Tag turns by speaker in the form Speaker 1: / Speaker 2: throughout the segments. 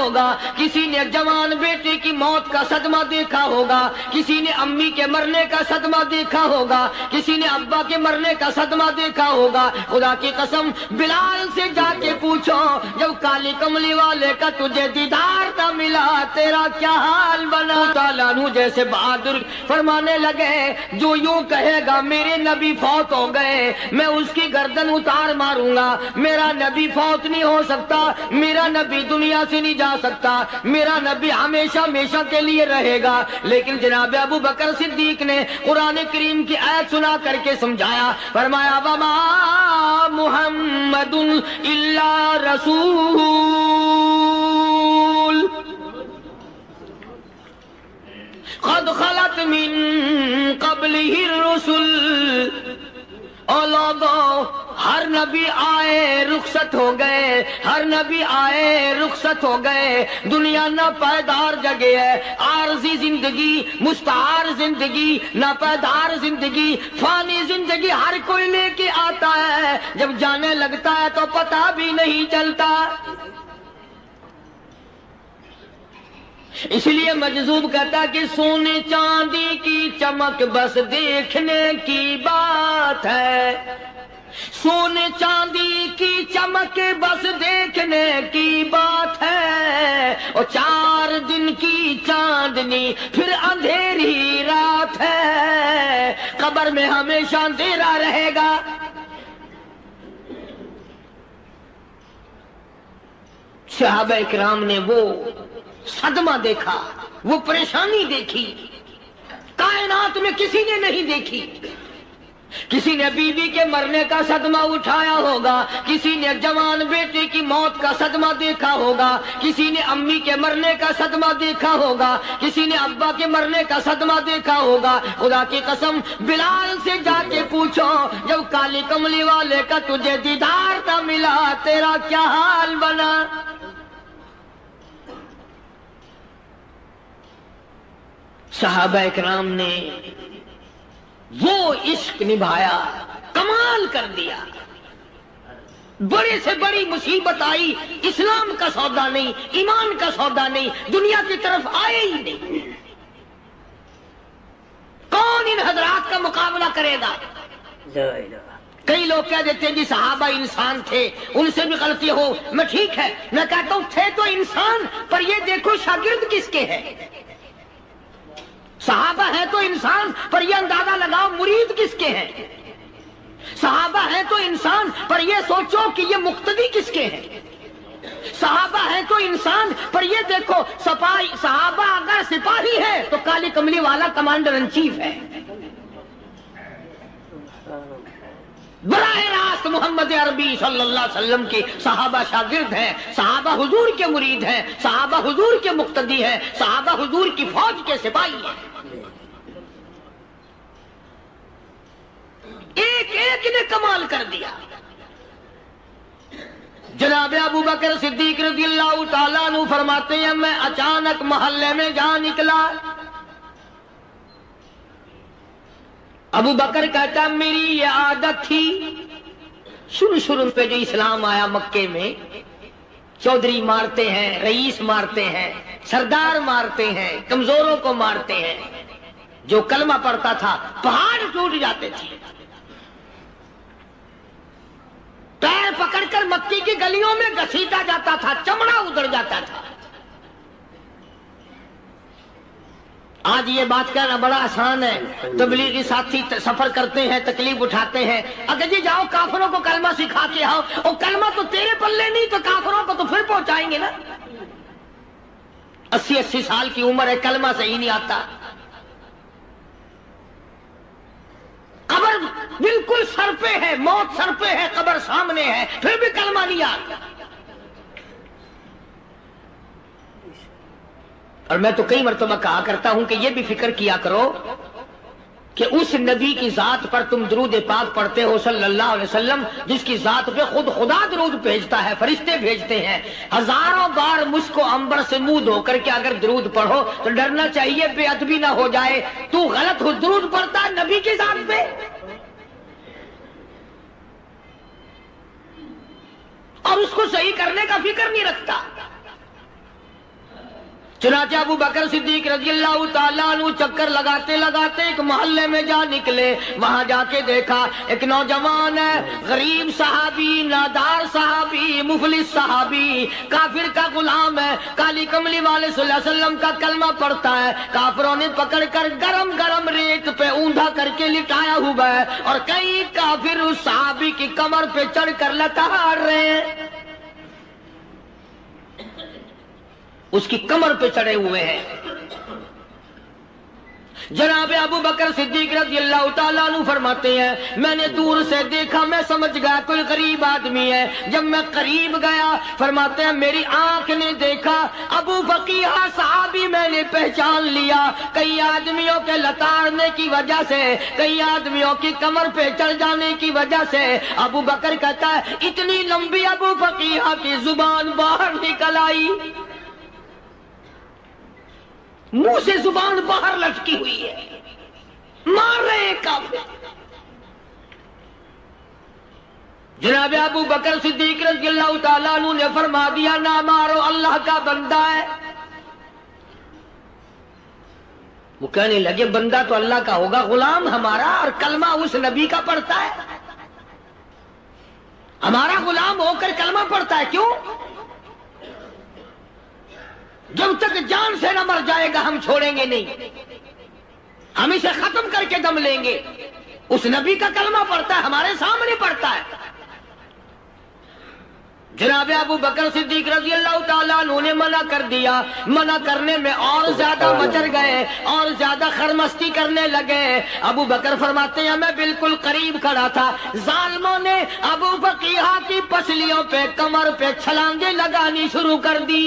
Speaker 1: ہوگا، کسی نے جوان بیٹے کی موت کا صدمہ دیکھا ہوگا، کسی نے امی کے مرنے کا صدمہ دیکھا ہوگا، کسی نے ابا کے مرنے کا صدمہ دیکھا ہوگا۔ خدا کی قسم بلال سے جا کے پوچھو، جب کالی کملی والے کا تجھے دیدار نہ ملا تیرا کیا حال بنا؟ تعالیٰ عنہ جیسے بہادر فرمانے لگے، جو یوں کہے گا میرے نبی فوت ہو گئے میں اس کی گردن اتار ماروں گا، میرا نبی فوت نہیں ہو سکتا، میرا نبی دنیا سے نہیں جا سکتا، میرا نبی ہمیشہ ہمیشہ کے لیے رہے گا۔ لیکن جناب ابو بکر صدیق نے قرآن کریم کی آیت سنا کر کے سمجھایا، فرمایا وما محمد الا رسول قد خلت من قبلہ الرسل۔ اور لوگوں، ہر نبی آئے رخصت ہو گئے، ہر نبی آئے رخصت ہو گئے۔ دنیا ناپائیدار جگہ ہے، عارضی زندگی، مستعار زندگی، ناپائیدار زندگی، فانی زندگی ہر کوئی لے کے آتا ہے، جب جانے لگتا ہے تو پتہ بھی نہیں چلتا۔ اس لیے مجذوب کہتا کہ سونے چاندی کی چمک بس دیکھنے کی بات ہے، سونے چاندی کی چمک بس دیکھنے کی بات ہے، اور 4 دن کی چاندنی پھر اندھیری رات ہے، قبر میں ہمیشہ اندھیرا رہے گا۔ صحابہ اکرام نے وہ صدمہ دیکھا، وہ پریشانی دیکھی، کائنات میں کسی نے نہیں دیکھی۔ کسی نے بیوی کے مرنے کا صدمہ اٹھایا ہوگا، کسی نے جوان بیٹے کی موت کا صدمہ دیکھا ہوگا، کسی نے امی کے مرنے کا صدمہ دیکھا ہوگا، کسی نے ابا کے مرنے کا صدمہ دیکھا ہوگا۔ خدا کی قسم بلال سے جا کے پوچھو، جب کالی کملی والے کا تجھے دیدار نہ ملا تیرا کیا حال بنا؟ صحابہ اکرام نے وہ عشق نبھایا، کمال کر دیا۔ بڑے سے بڑی مصیبت آئی، اسلام کا سودا نہیں، ایمان کا سودا نہیں، دنیا کی طرف آئے ہی نہیں۔ کون ان حضرات کا مقابلہ کرے گا؟ کئی لوگ کہہ دیتے ہیں جی صحابہ انسان تھے، ان سے بھی غلطی ہو، میں ٹھیک ہے، میں کہتا ہوں تھے تو انسان، پر یہ دیکھو شاگرد کس کے ہیں۔ صحابہ ہیں تو انسان، پر یہ اندازہ لگاؤ مرید کس کے ہیں۔ صحابہ ہیں تو انسان، پر یہ سوچو کہ یہ مقتدی کس کے ہیں۔ صحابہ ہیں تو انسان، پر یہ دیکھو صحابہ اگر سپاہی ہے تو کالی کملی والا کمانڈر ان چیف ہے۔ براہ راست محمد عربی صلی اللہ علیہ وسلم کے صحابہ شاگرد ہیں، صحابہ حضور کے مرید ہیں، صحابہ حضور کے مقتدی ہیں، صحابہ حضور کی فوج کے سپاہی ہیں۔ ایک ایک نے کمال کر دیا۔ جناب ابو بکر صدیق رضی اللہ تعالیٰ عنہ فرماتے ہیں میں اچانک محلے میں جا نکلا۔ ابو بکر کہتا میری یہ عادت تھی، شروع پہ جو اسلام آیا مکے میں، چودھری مارتے ہیں، رئیس مارتے ہیں، سردار مارتے ہیں، کمزوروں کو مارتے ہیں۔ جو کلمہ پڑھتا تھا پہاڑ ٹوٹ جاتے تھے، پیر پکڑ کر مکی کی گلیوں میں گھسیٹا جاتا تھا، چمڑا ادھڑ جاتا تھا۔ آج یہ بات کہنا بڑا آسان ہے، تبلیغی ساتھی سفر کرتے ہیں، تکلیف اٹھاتے ہیں، اگر جی جاؤ کافروں کو کلمہ سکھا کے آؤ، اور کلمہ تو تیرے پلے نہیں تو کافروں کو تو پھر پہنچائیں گے نا۔ 80 سال کی عمر ہے، کلمہ صحیح نہیں آتا، قبر بالکل سر پہ ہے، موت سر پہ ہے، قبر سامنے ہے، پھر بھی کلمہ نہیں آتا۔ اور میں تو کئی مرتبہ کہا کرتا ہوں کہ یہ بھی فکر کیا کرو کہ اس نبی کی ذات پر تم درود پاک پڑھتے ہو صلی اللہ علیہ وسلم، جس کی ذات پہ خود خدا درود بھیجتا ہے، فرشتے بھیجتے ہیں، ہزاروں بار مجھ کو عنبر سے منہ دھو کر کے اگر درود پڑھو تو ڈرنا چاہیے بے ادبی نہ ہو جائے، تو غلط ہو درود پڑھتا ہے نبی کی ذات پہ، اور اس کو صحیح کرنے کا فکر نہیں رکھتا۔ چنانچہ ابو بکر صدیق رضی اللہ تعالیٰ عنہ چکر لگاتے لگاتے ایک محلے میں جا نکلے. وہاں جا کے دیکھا ایک نوجوان ہے، غریب صحابی، نادار صحابی، مفلس صحابی، کافر کا غلام ہے، کالی کملی والے صلی اللہ علیہ وسلم کا کلمہ پڑھتا ہے. کافروں نے پکڑ کر گرم گرم ریت پہ اوندا کر کے لٹایا ہوا ہے اور کئی کافر اس صحابی کی کمر پہ چڑھ کر لتاڑ رہے ہیں، اس کی کمر پہ چڑھے ہوئے ہیں. جناب ابو بکر صدیق رضی اللہ تعالیٰ عنہ فرماتے ہیں میں نے دور سے دیکھا، میں سمجھ گیا کوئی غریب آدمی ہے. جب میں قریب گیا فرماتے ہیں میری آنکھ نے دیکھا ابو فقیہ صحابی، میں نے پہچان لیا. کئی آدمیوں کے لتاڑنے کی وجہ سے، کئی آدمیوں کی کمر پہ چڑھ جانے کی وجہ سے ابو بکر کہتا ہے اتنی لمبی ابو فقیہ کی زبان باہر نکل آئی، منہ سے زبان باہر لٹکی ہوئی ہے، مار رہے ہیں کافر. جناب ابو بکر صدیق رضی اللہ تعالیٰ عنہ نے فرما دیا نہ مارو، اللہ کا بندہ ہے. وہ کہنے لگے بندہ تو اللہ کا ہوگا، غلام ہمارا اور کلمہ اس نبی کا پڑھتا ہے، ہمارا غلام ہو کر کلمہ پڑھتا ہے، کیوں؟ جب تک جان سے نہ مر جائے گا ہم چھوڑیں گے نہیں، ہم اسے ختم کر کے دم لیں گے. اس نبی کا کلمہ پڑھتا ہے، ہمارے سامنے پڑھتا ہے. جناب ابو بکر صدیق رضی اللہ تعالیٰ عنہ نے منع کر دیا. منع کرنے میں اور زیادہ مچر گئے اور زیادہ خرمستی کرنے لگے. ابو بکر فرماتے ہیں میں بالکل قریب کھڑا تھا، ظالموں نے ابو فقیہ کی پسلیوں پہ کمر پہ چھلانگیں لگانی شروع کر دی.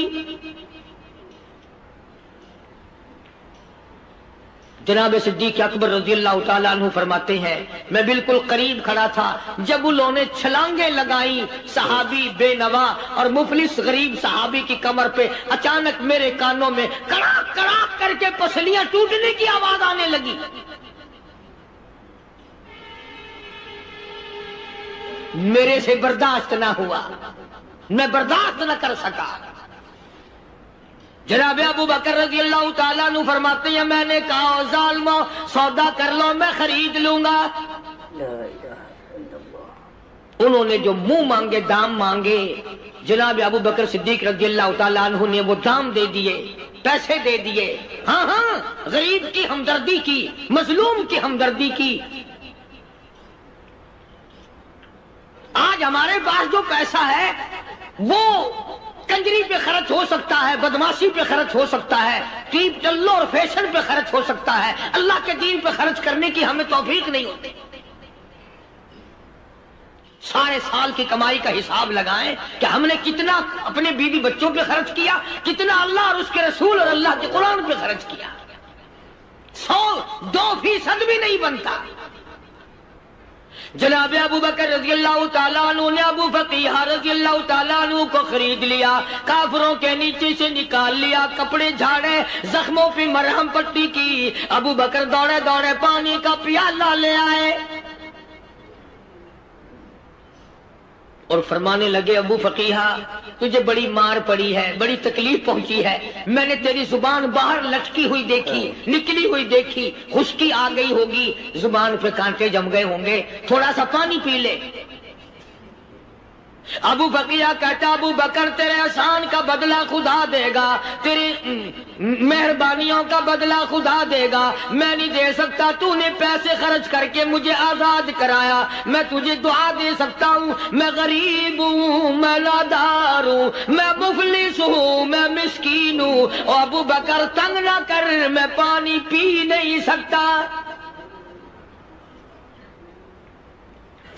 Speaker 1: جناب صدیق اکبر رضی اللہ تعالیٰ عنہ فرماتے ہیں میں بالکل قریب کھڑا تھا جب انہوں نے چھلانگیں لگائی صحابی بے نوا اور مفلس غریب صحابی کی کمر پہ. اچانک میرے کانوں میں کڑاک کڑاک کر کے پسلیاں ٹوٹنے کی آواز آنے لگی. میرے سے برداشت نہ ہوا، میں برداشت نہ کر سکا. جناب ابو بکر رضی اللہ تعالیٰ عنہ فرماتے ہیں میں نے کہا ظالمو سودا کر لو میں خرید لوں گا. انہوں نے جو منہ مانگے دام مانگے جناب ابو بکر صدیق رضی اللہ تعالیٰ عنہ نے وہ دام دے دیے، پیسے دے دیے. ہاں غریب کی ہمدردی کی، مظلوم کی ہمدردی کی. آج ہمارے پاس جو پیسہ ہے وہ کنجری پہ خرچ ہو سکتا ہے، بدماشی پہ خرچ ہو سکتا ہے، ٹیپ چلو اور فیشن پہ خرچ ہو سکتا ہے، اللہ کے دین پہ خرچ کرنے کی ہمیں توفیق نہیں ہوتی. سارے سال کی کمائی کا حساب لگائیں کہ ہم نے کتنا اپنے بیوی بچوں پہ خرچ کیا، کتنا اللہ اور اس کے رسول اور اللہ کے قرآن پہ خرچ کیا. 100-2% بھی نہیں بنتا. جناب ابو بکر رضی اللہ تعالیٰ عنہ نے ابو فقیہ رضی اللہ تعالیٰ عنہ کو خرید لیا، کافروں کے نیچے سے نکال لیا، کپڑے جھاڑے، زخموں پہ مرہم پٹی کی. ابو بکر دوڑے دوڑے پانی کا پیالہ لے آئے اور فرمانے لگے ابو فقیہ تجھے بڑی مار پڑی ہے، بڑی تکلیف پہنچی ہے، میں نے تیری زبان باہر لٹکی ہوئی دیکھی، نکلی ہوئی دیکھی، خشکی آ گئی ہوگی، زبان پہ کانٹے جم گئے ہوں گے، تھوڑا سا پانی پی لے. ابو فقیہ کہتا ابو بکر تیرے احسان کا بدلہ خدا دے گا، تیری مہربانیوں کا بدلہ خدا دے گا. میں نہیں دے سکتا، تو نے پیسے خرچ کر کے مجھے آزاد کرایا، میں تجھے دعا دے سکتا ہوں. میں غریب ہوں، میں نادار ہوں، میں مفلس ہوں، میں مسکین ہوں. اور ابو بکر تنگ نہ کر، میں پانی پی نہیں سکتا.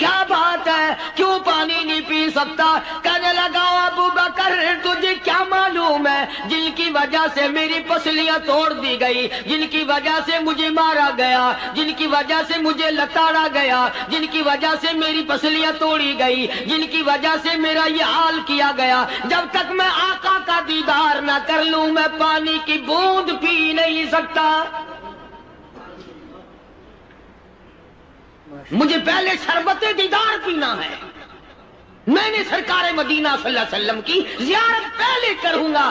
Speaker 1: کیا بات ہے، کیوں پانی نہیں پی سکتا؟ کہنے لگا ابو بکر تجھے کیا معلوم ہے جن کی وجہ سے میری پسلیاں توڑ دی گئی، جن کی وجہ سے مجھے مارا گیا، جن کی وجہ سے مجھے لتاڑا گیا، جن کی وجہ سے میری پسلیاں توڑی گئی، جن کی وجہ سے میرا یہ حال کیا گیا، جب تک میں آقا کا دیدار نہ کر لوں میں پانی کی بوند پی نہیں سکتا. مجھے پہلے شربت دیدار پینا ہے. میں نے سرکار مدینہ صلی اللہ علیہ وسلم کی زیارت پہلے کروں گا،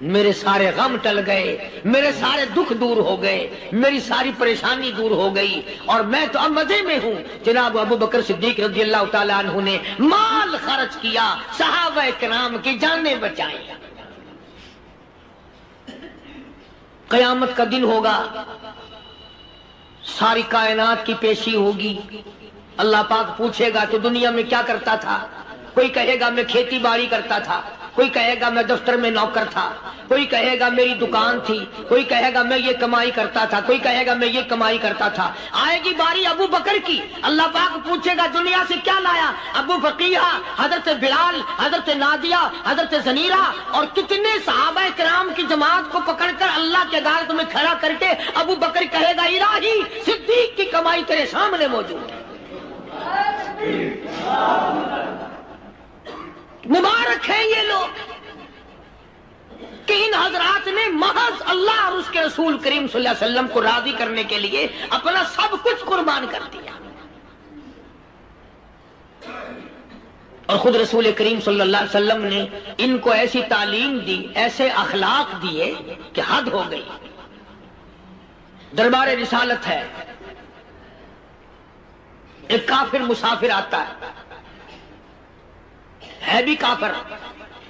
Speaker 1: میرے سارے غم ٹل گئے، میرے سارے دکھ دور ہو گئے، میری ساری پریشانی دور ہو گئی، اور میں تو اب مزے میں ہوں۔ جناب ابو بکر صدیق رضی اللہ تعالیٰ عنہ نے مال خرچ کیا، صحابہ کرام کی جانیں بچائیں۔ قیامت کا دن ہوگا، ساری کائنات کی پیشی ہوگی، اللہ پاک پوچھے گا کہ دنیا میں کیا کرتا تھا؟ کوئی کہے گا میں کھیتی باڑی کرتا تھا، کوئی کہے گا میں دفتر میں نوکر تھا، کوئی کہے گا میری دکان تھی، کوئی کہے گا میں یہ کمائی کرتا تھا، کوئی کہے گا میں یہ کمائی کرتا تھا۔ آئے گی باری ابو بکر کی، اللہ پاک پوچھے گا دنیا سے کیا لایا؟ ابو بقیہ، حضرت بلال، حضرت نادیہ، حضرت زنیرہ اور کتنے صحابہ کرام کی جماعت کو پکڑ کر اللہ کے عدالت میں کھڑا کر کے ابو بکر کہے گا الہی صدیق کی کمائی تیرے سامنے موجود ہے۔ مبارک ہیں یہ لوگ کہ ان حضرات نے محض اللہ اور اس کے رسول کریم صلی اللہ علیہ وسلم کو راضی کرنے کے لیے اپنا سب کچھ قربان کر دیا، اور خود رسول کریم صلی اللہ علیہ وسلم نے ان کو ایسی تعلیم دی، ایسے اخلاق دیے کہ حد ہو گئی۔ دربار رسالت ہے، ایک کافر مسافر آتا ہے بھی کافر،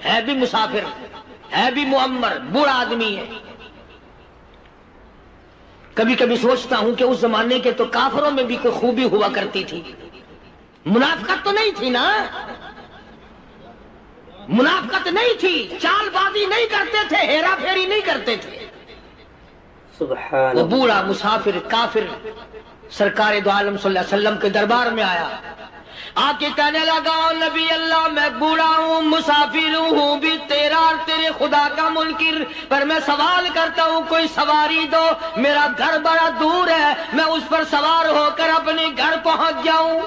Speaker 1: ہے بھی مسافر، ہے بھی معمر، بوڑھا آدمی ہے۔ کبھی کبھی سوچتا ہوں کہ اس زمانے کے تو کافروں میں بھی کوئی خوبی ہوا کرتی تھی، منافقت تو نہیں تھی نا، منافقت نہیں تھی، چال بازی نہیں کرتے تھے، ہیرا پھیری نہیں کرتے تھے۔ وہ بوڑھا مسافر کافر سرکار دو عالم صلی اللہ علیہ وسلم کے دربار میں آیا، آ کے کہنے لگا نبی اللہ میں بوڑھا ہوں، مسافر ہوں بھی تیرا اور تیرے خدا کا منکر، پر میں سوال کرتا ہوں کوئی سواری دو، میرا گھر بڑا دور ہے، میں اس پر سوار ہو کر اپنے گھر پہنچ جاؤں۔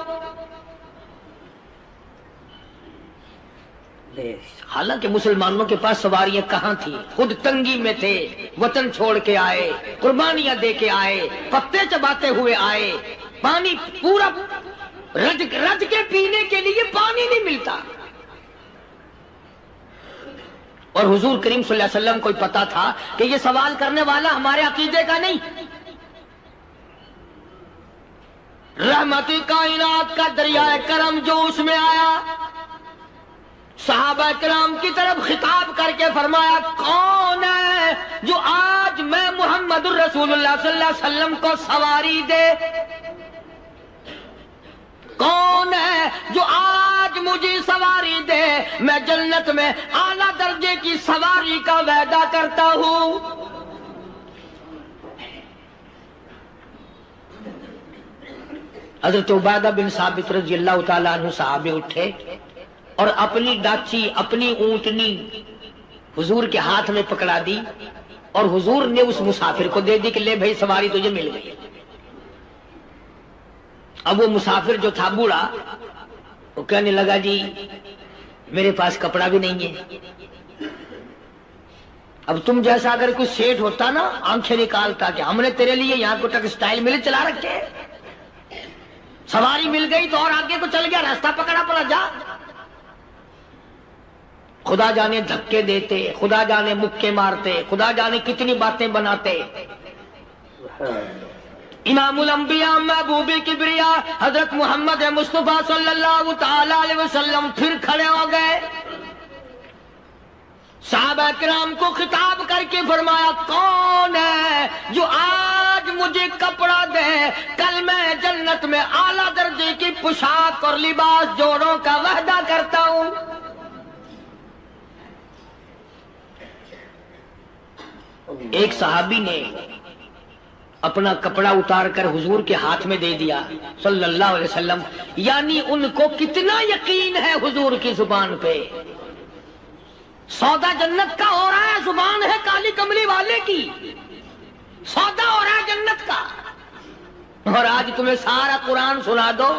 Speaker 1: حالانکہ مسلمانوں کے پاس سواریاں کہاں تھی، خود تنگی میں تھے، وطن چھوڑ کے آئے، قربانیاں دے کے آئے، پتے چباتے ہوئے آئے، پانی پورا رج کے پینے کے لیے پانی نہیں ملتا، اور حضور کریم صلی اللہ علیہ وسلم کو پتا تھا کہ یہ سوال کرنے والا ہمارے عقیدے کا نہیں، رحمت کائنات کا دریائے کرم جو اس میں آیا، صحابہ کرام کی طرف خطاب کر کے فرمایا کون ہے جو آج میں محمد الرسول اللہ صلی اللہ علیہ وسلم کو سواری دے؟ کون ہے جو آج مجھے سواری دے؟ میں جنت میں اعلیٰ درجے کی سواری کا وعدہ کرتا ہوں۔ حضرت عبادہ بن ثابت رضی اللہ تعالیٰ عنہ صحابے اٹھے اور اپنی ڈاچی، اپنی اونٹنی حضور کے ہاتھ میں پکڑا دی، اور حضور نے اس مسافر کو دے دی کہ لے بھائی سواری تجھے مل گئی۔ اب وہ مسافر جو تھا بوڑھا، وہ کہنے لگا جی میرے پاس کپڑا بھی نہیں ہے۔ اب تم جیسا اگر کوئی سیٹ ہوتا نا، آنکھیں نکالتا کہ ہم نے تیرے لیے یہاں کو ٹیکسٹائل مل چلا رکھے، سواری مل گئی تو اور آگے کو چل گیا، راستہ پکڑا پڑا جا۔ خدا جانے دھکے دیتے، خدا جانے مکے مارتے، خدا جانے کتنی باتیں بناتے۔ امام الانبیاء محبوب کبریا حضرت محمد مصطفیٰ صلی اللہ تعالی علیہ وسلم پھر کھڑے ہو گئے، صحابہ کرام کو خطاب کر کے فرمایا کون ہے جو آج مجھے کپڑا دے، کل میں جنت میں اعلیٰ درجے کی پوشاک اور لباس جوڑوں کا وعدہ کرتا ہوں۔ ایک صحابی نے اپنا کپڑا اتار کر حضور کے ہاتھ میں دے دیا صلی اللہ علیہ وسلم، یعنی ان کو کتنا یقین ہے حضور کی زبان پہ، سودا جنت کا ہو رہا ہے، زبان ہے کالی کملی والے کی، سودا ہو رہا ہے جنت کا۔ اور آج تمہیں سارا قرآن سنا دو،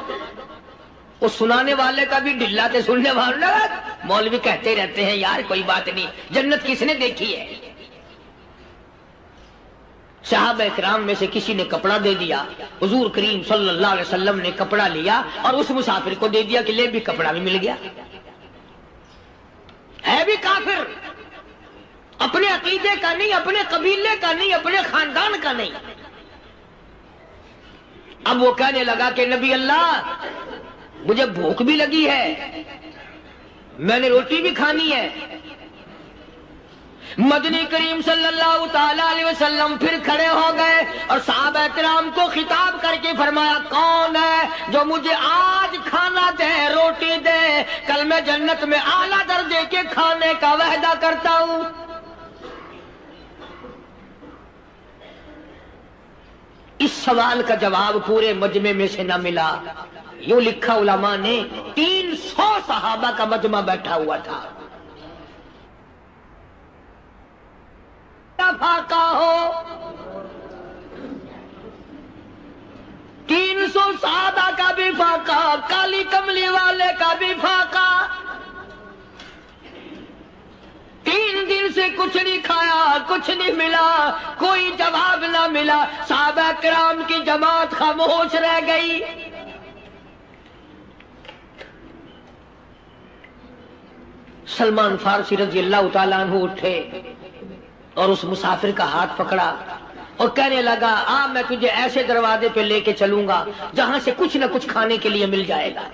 Speaker 1: اس سنانے والے کا بھی ڈھلا تے سننے والے مولوی کہتے رہتے ہیں یار کوئی بات نہیں، جنت کس نے دیکھی ہے؟ صحابہ اکرام میں سے کسی نے کپڑا دے دیا، حضور کریم صلی اللہ علیہ وسلم نے کپڑا لیا اور اس مسافر کو دے دیا کہ لے بھی کپڑا بھی مل گیا، ہے بھی کافر، اپنے عقیدے کا نہیں، اپنے قبیلے کا نہیں، اپنے خاندان کا نہیں۔ اب وہ کہنے لگا کہ نبی اللہ مجھے بھوک بھی لگی ہے، میں نے روٹی بھی کھانی ہے۔ مدنی کریم صلی اللہ تعالی علیہ وسلم پھر کھڑے ہو گئے اور صحابہ کرام کو خطاب کر کے فرمایا، کون ہے جو مجھے آج کھانا دے، روٹی دے، کل میں جنت میں اعلیٰ درجے کے کھانے کا وعدہ کرتا ہوں۔ اس سوال کا جواب پورے مجمع میں سے نہ ملا۔ یوں لکھا علماء نے، 300 صحابہ کا مجمع بیٹھا ہوا تھا۔ فاقہ ہو، 300 صحابہ کا بھی فاقہ، کالی کملی والے کا بھی فاقہ۔ 3 دن سے کچھ نہیں کھایا، کچھ نہیں ملا، کوئی جواب نہ ملا۔ صحابہ کرام کی جماعت خاموش رہ گئی۔ سلمان فارسی رضی اللہ تعالیٰ عنہ اٹھے اور اس مسافر کا ہاتھ پکڑا اور کہنے لگا، میں تجھے ایسے دروازے پہ لے کے چلوں گا جہاں سے کچھ نہ کچھ کھانے کے لیے مل جائے گا۔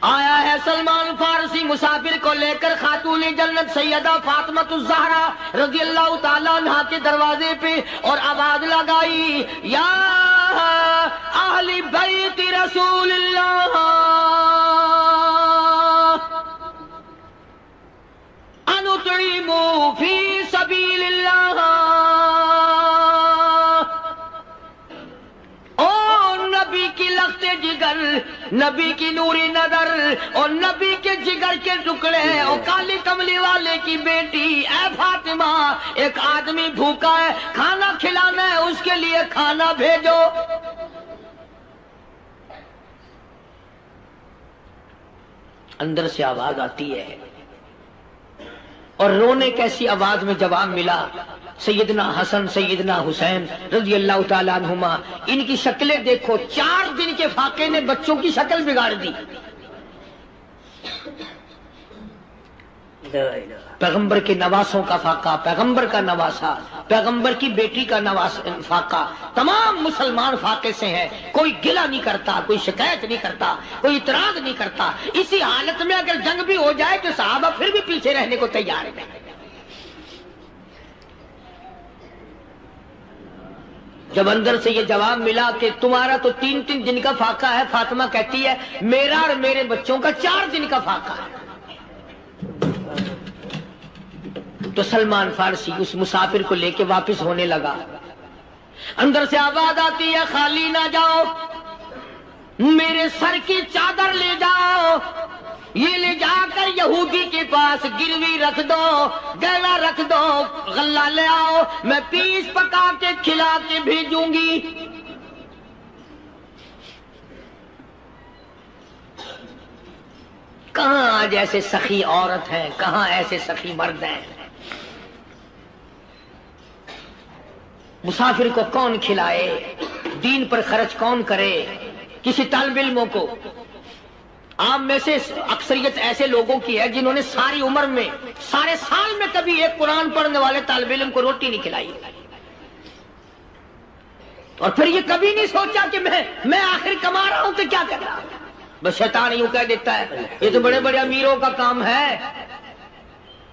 Speaker 1: آیا ہے سلمان فارسی مسافر کو لے کر خاتون جنت سیدہ فاطمۃ الزہرا رضی اللہ تعالیٰ عنہا کے دروازے پہ اور آواز لگائی، یا اہل بیت رسول اللہ انطعموا فی سبیل اللہ۔ نبی کی لخت جگر، نبی کی نوری نظر اور نبی کے جگر کے ٹکڑے اور کالی کملی والے کی بیٹی، اے فاطمہ، ایک آدمی بھوکا ہے، کھانا کھلانا ہے، اس کے لیے کھانا بھیجو۔ اندر سے آواز آتی ہے اور رونے کیسی آواز میں جواب ملا، سیدنا حسن سیدنا حسین رضی اللہ تعالیٰ عنہما، ان کی شکلیں دیکھو، 4 دن کے فاقے نے بچوں کی شکل بگاڑ دی۔ پیغمبر کے نواسوں کا فاقہ، پیغمبر کا نواسا، پیغمبر کی بیٹی کا فاقہ، تمام مسلمان فاقے سے ہیں، کوئی گلہ نہیں کرتا، کوئی شکایت نہیں کرتا، کوئی اعتراض نہیں کرتا۔ اسی حالت میں اگر جنگ بھی ہو جائے تو صحابہ پھر بھی پیچھے رہنے کو تیار ہیں۔ جب اندر سے یہ جواب ملا کہ تمہارا تو 3 دن کا فاقہ ہے، فاطمہ کہتی ہے میرا اور میرے بچوں کا 4 دن کا فاقہ ہے، تو سلمان فارسی اس مسافر کو لے کے واپس ہونے لگا۔ اندر سے آواز آتی ہے، خالی نہ جاؤ، میرے سر کی چادر لے جاؤ، یہ لے جا کر یہودی کے پاس گروی رکھ دو، گہنا رکھ دو، غلہ لے آؤ، میں پیس پکا کے کھلا کے بھیجوں گی۔ کہاں آج ایسے سخی عورت ہیں، کہاں ایسے سخی مرد ہیں؟ مسافر کو کون کھلائے، دین پر خرچ کون کرے؟ کسی طالب علموں کو، عام میں سے اکثریت ایسے لوگوں کی ہے جنہوں نے ساری عمر میں، سارے سال میں کبھی ایک قرآن پڑھنے والے طالب علم کو روٹی نہیں کھلائی، اور پھر یہ کبھی نہیں سوچا کہ میں آخر کما رہا ہوں تو کیا کر رہا ہوں۔ بس شیطان یوں کہہ دیتا ہے یہ تو بڑے بڑے امیروں کا کام ہے،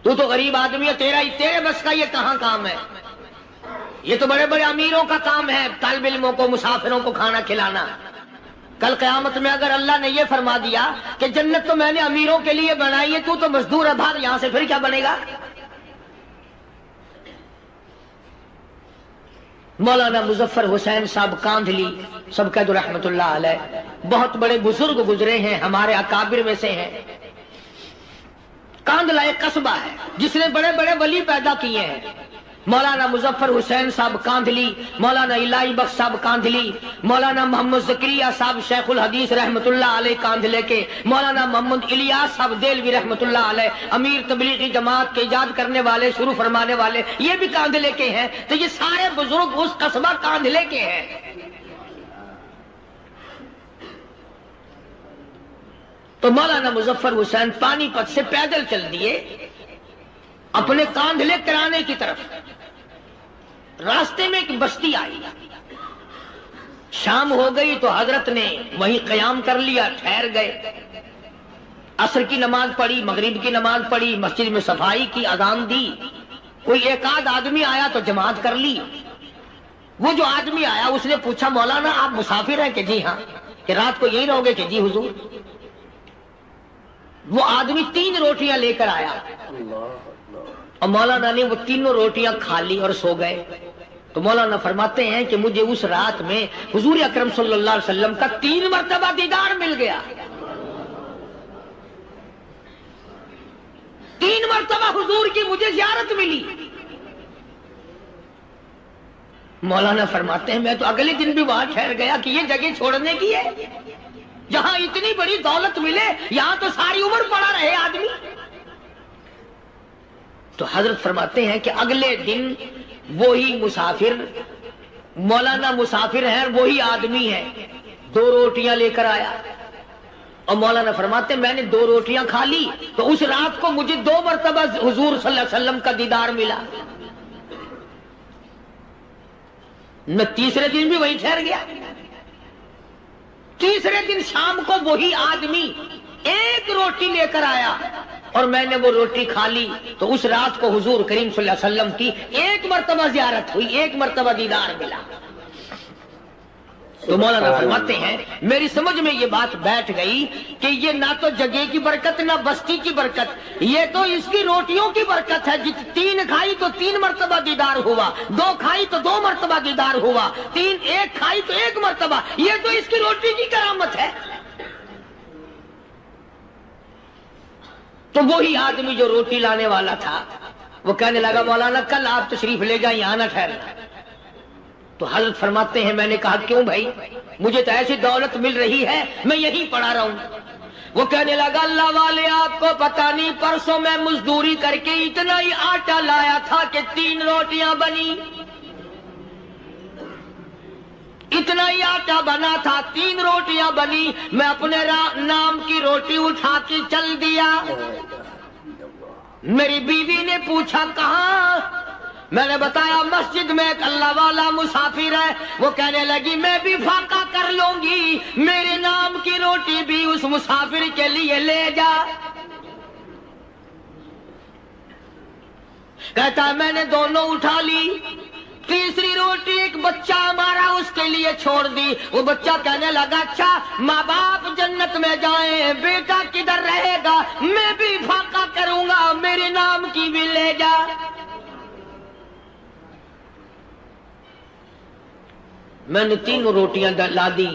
Speaker 1: تو غریب آدمی ہے، تیرے بس کا یہ کہاں کام ہے؟ یہ تو بڑے بڑے امیروں کا کام ہے طالب علموں کو، مسافروں کو کھانا کھلانا۔ کل قیامت میں اگر اللہ نے یہ فرما دیا کہ جنت تو میں نے امیروں کے لیے بنائی ہے، تو مزدور ابھار یہاں سے، پھر کیا بنے گا؟ مولانا مظفر حسین صاحب کاندھلی سب کہہ دو رحمت اللہ علیہ، بہت بڑے بزرگ گزرے ہیں، ہمارے اکابر میں سے ہیں۔ کاندھلا ایک قصبہ ہے جس نے بڑے بڑے ولی پیدا کیے ہیں۔ مولانا مظفر حسین صاحب کاندھلی، مولانا الہی بخش صاحب کاندھلی، مولانا محمد زکریا صاحب شیخ الحدیث رحمت اللہ علیہ کاندھلے کے، مولانا محمد الیاس صاحب دہلوی رحمت اللہ علیہ امیر تبلیغی جماعت کے ایجاد کرنے والے، شروع فرمانے والے، یہ بھی کاندھلے کے ہیں۔ تو یہ سارے بزرگ اس قصبہ کاندھلے کے ہیں۔ تو مولانا مظفر حسین پانی پت سے پیدل چل دیے اپنے کاندھلے کرانے کی طرف۔ راستے میں ایک بستی آئی، شام ہو گئی تو حضرت نے وہیں قیام کر لیا، ٹھہر گئے۔ عصر کی نماز پڑھی، مغرب کی نماز پڑھی، مسجد میں صفائی کی، اذان دی۔ کوئی ایک آدھ آدمی آیا تو جماعت کر لی۔ وہ جو آدمی آیا اس نے پوچھا مولانا آپ مسافر ہیں؟ کہ جی ہاں۔ کہ رات کو یہی رہو گے؟ کہ جی حضور۔ وہ آدمی 3 روٹیاں لے کر آیا اور مولانا نے وہ تینوں روٹیاں کھا لی اور سو گئے۔ تو مولانا فرماتے ہیں کہ مجھے اس رات میں حضور اکرم صلی اللہ علیہ وسلم کا 3 مرتبہ دیدار مل گیا۔ 3 مرتبہ حضور کی مجھے زیارت ملی۔ مولانا فرماتے ہیں میں تو اگلے دن بھی وہاں ٹھہر گیا کہ یہ جگہ چھوڑنے کی ہے، جہاں اتنی بڑی دولت ملے یہاں تو ساری عمر پڑا رہے آدمی۔ تو حضرت فرماتے ہیں کہ اگلے دن وہی مسافر، مولانا مسافر ہیں، وہی آدمی ہے، 2 روٹیاں لے کر آیا اور مولانا فرماتے ہیں میں نے 2 روٹیاں کھا لی تو اس رات کو مجھے 2 مرتبہ حضور صلی اللہ علیہ وسلم کا دیدار ملا۔ میں تیسرے دن بھی وہیں ٹھہر گیا۔ تیسرے دن شام کو وہی آدمی 1 روٹی لے کر آیا اور میں نے وہ روٹی کھا لی تو اس رات کو حضور کریم صلی اللہ علیہ وسلم کی 1 مرتبہ زیارت ہوئی، 1 مرتبہ دیدار ملا۔ تو مولانا فرماتے ہیں میری سمجھ میں یہ بات بیٹھ گئی کہ یہ نہ تو جگہ کی برکت نہ بستی کی برکت، یہ تو اس کی روٹیوں کی برکت ہے۔ 3 کھائی تو 3 مرتبہ دیدار ہوا، 2 کھائی تو 2 مرتبہ دیدار ہوا، 1 کھائی تو 1 مرتبہ، یہ تو اس کی روٹی کی کرامت ہے۔ تو وہی آدمی جو روٹی لانے والا تھا وہ کہنے لگا مولانا کل آپ تشریف لے جائیں، یہاں نہ ٹھہرنا۔ تو حضرت فرماتے ہیں میں نے کہا کیوں بھائی، مجھے تو ایسی دولت مل رہی ہے میں یہیں پڑا رہوں۔ وہ کہنے لگا اللہ والے آپ کو پتہ نہیں پرسوں میں مزدوری کر کے اتنا ہی آٹا لایا تھا کہ 3 روٹیاں بنی، اتنا ہی آٹا بنا تھا 3 روٹیاں بنی، میں اپنے نام کی روٹی اٹھا کے چل دیا۔ میری بیوی نے پوچھا کہاں؟ میں نے بتایا مسجد میں ایک اللہ والا مسافر ہے۔ وہ کہنے لگی میں بھی فاقہ کر لوں گی، میرے نام کی روٹی بھی اس مسافر کے لیے لے جا۔ کہتا ہے میں نے دونوں اٹھا لی، تیسری روٹی ایک بچہ ہمارا اس کے لیے چھوڑ دی۔ وہ بچہ کہنے لگا اچھا ماں باپ جنت میں جائیں، بیٹا کدھر رہے گا؟ میں بھی فاقہ کروں گا، میرے نام کی بھی لے جا۔ میں نے 3 روٹیاں لا دی